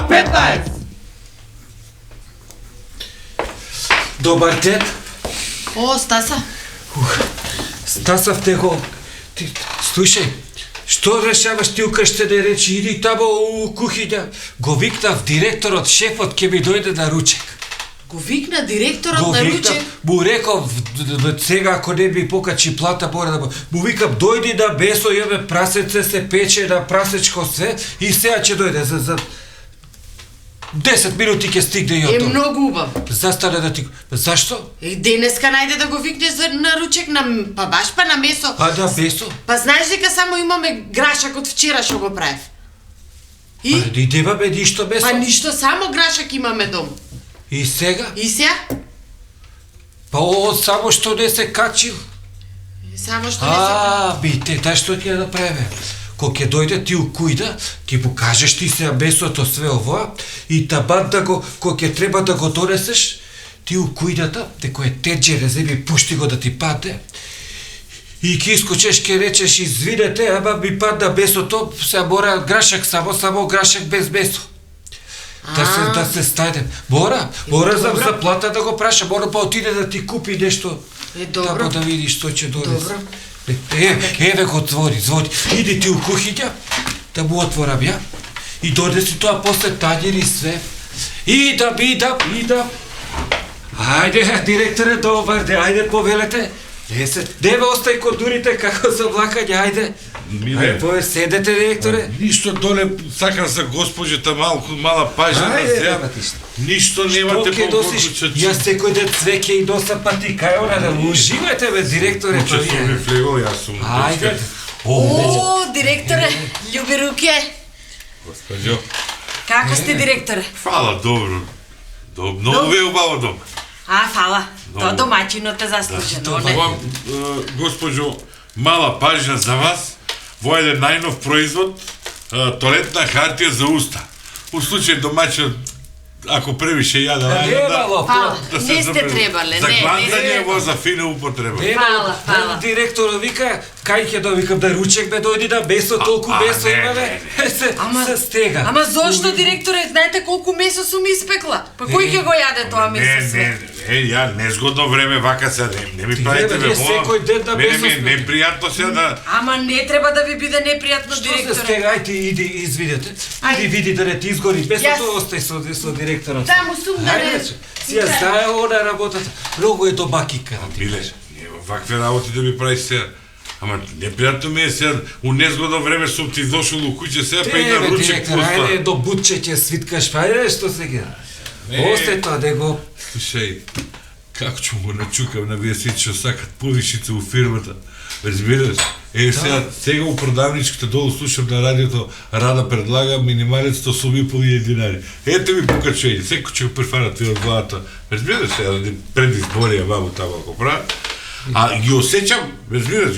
К15! Добар ден. О, Стаса. Стасав него. Ти, слушај, што решаваш ти укрште да речи, иди тамо у кухиња. Го викнав директорот, шефот ќе ми дојде на ручек. Го викна директорот на ручек. Му реков, сега ако не ми покачи плата, мора да му викам, дојди на месо, имаме прасеце, се пече на прасечко све и сега ќе дојде за 10 минути ќе стигне и ото. Многу убав. Застане да ти... Зашто? Денеска најде да го викнеш на ручек па баш па на месо. А на месо? Па знаеш дека само имаме грашак од вчера што го правев. И? Па и немаме ништо месо. Па ништо, само грашак имаме дом. И сега? И сега? Па само што не се качил. Само што не се... бите, та што ќе направиме? Кога ќе дојде ти у кујда, ќе му кажеш ти се месото све ова и табан да го, кога ќе треба да го донесеш, ти у кујдата, дека е теджере, земи пушти го да ти падне. И ќе искочеш, ќе речеш извинете, ама ми падна месото, се мора грашак само грашак без месо. Да се стајдем. Мора за плата да го праша, мора па отиде да ти купи нешто. Добро. Тамо да видиш што ќе донесе. Добро. Еве го звони. Иди ти у кухиња, да му отворам ја и донеси тоа после тањери све. Идам. Ајде, директоре, добар ден, ајде повелете. Не ме остај кодурите како за влакање, ајде. Ајде, седете, директоре. Ништо доле, сакам за госпоđата мала пажа на земја. Ништо немате по-колку чачи. Јас секој ден цвеќе и носа патика, она да уживате, бе, директоре. Поче сум ми флегол, јас сум. Ајде. О, директоре, љуби руке. Госпожо. Како сте, директоре? Фала, добро. Многу ве убаво дома. Фала. Тоа домаќинот е заслужено, не? Ова, госпожо, мала пажа за вас, во еден најнов производ, тоалетна хартија за уста. У случај домаќинот, ако превише јаде, не сте требале, за не. гландање во за фина употреба. Фала. Директорот вика, кај ќе довикам да ручек бе дојди на месо, толку месо имаме. Се стега. Ама зошто, директоре, знаете колку месо сум испекла? Па кој ќе го јаде тоа месо све? Ја незгодно време вака се не ми правите ме секој ден да месо сме. Не непријатно се да... Ама не треба да ви биде непријатно, директоре. Што се стега, ајде, иди, извидете. Иди види да не ти изгори месото, остај со директорот. Да, му сум да не... Си ја знае она работата. Многу е добакика. Миле, вакве работи да ми правиш сега. Ама непријатно ми е сега, у незгодно време сум ти дошол у куќе сега, па и на ручек пуста. Ајде, до бутче ќе свиткаш, па ајде, што сега? Остај тоа, да го... Слушај, како ќе го начукам на вие сите што сакат повишица у фирмата? Разбираш? Сега у продавничката долу слушам на радиото, Рада предлага минималец 100,5 динари. Ете ми покачување, секој ќе го префанат ви од главата. Разбираш, сега да предизборија бабу тамо ако прават. А ги осеќам, разбираш,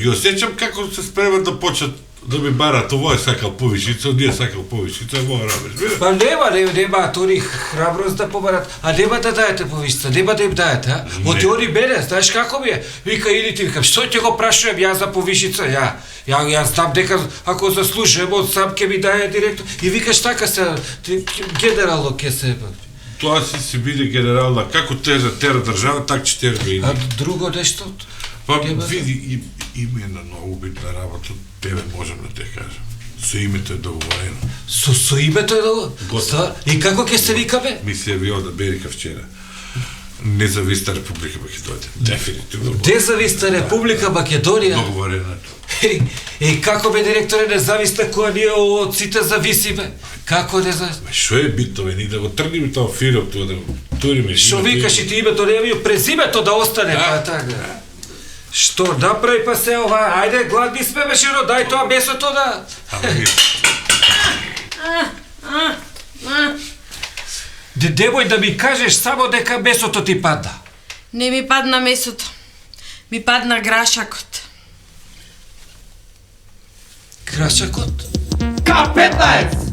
како се спремат да почнат да ми барат, ово е сакал повишица, оние сакал повишица, ово разбираш. Па нема тони храброст да побарат, а нема да дајете повишица, нема да им дајете, а? Оти они мене, знаеш како ми е? Вика, иди ти, викам, што ќе го прашувам ја за повишица, ја знам дека ако заслужувам, од сам ќе ми даje директор. И викаш така се, генерално ќе се... Тоа си биде генерална, како тера држава, так ќе тера и... А друго нешто? Па види, има една многу битна работа, тебе можам да те кажам. Со името е договорено. Со името е договорено? И како ќе се викаме? Ми се јавио да Берика вчера. Независна Република Македонија. Дефинитивно. Независна Република Македонија? Договорено е. Како бе, директоре, независна која ние од сите зависиме? Како независна? Шо е битно, бе, ни да го тргнем тоа фиром, тоа да го туриме. Шо викаш и ти името не ја презимето да остане, па така. Што направи па се ова? Ајде, гладни сме, бе, жено, дај тоа месото да... Демој да ми кажеш само дека месото ти падна. Не ми падна месото. Ми падна грашакот. Грашакот? К15!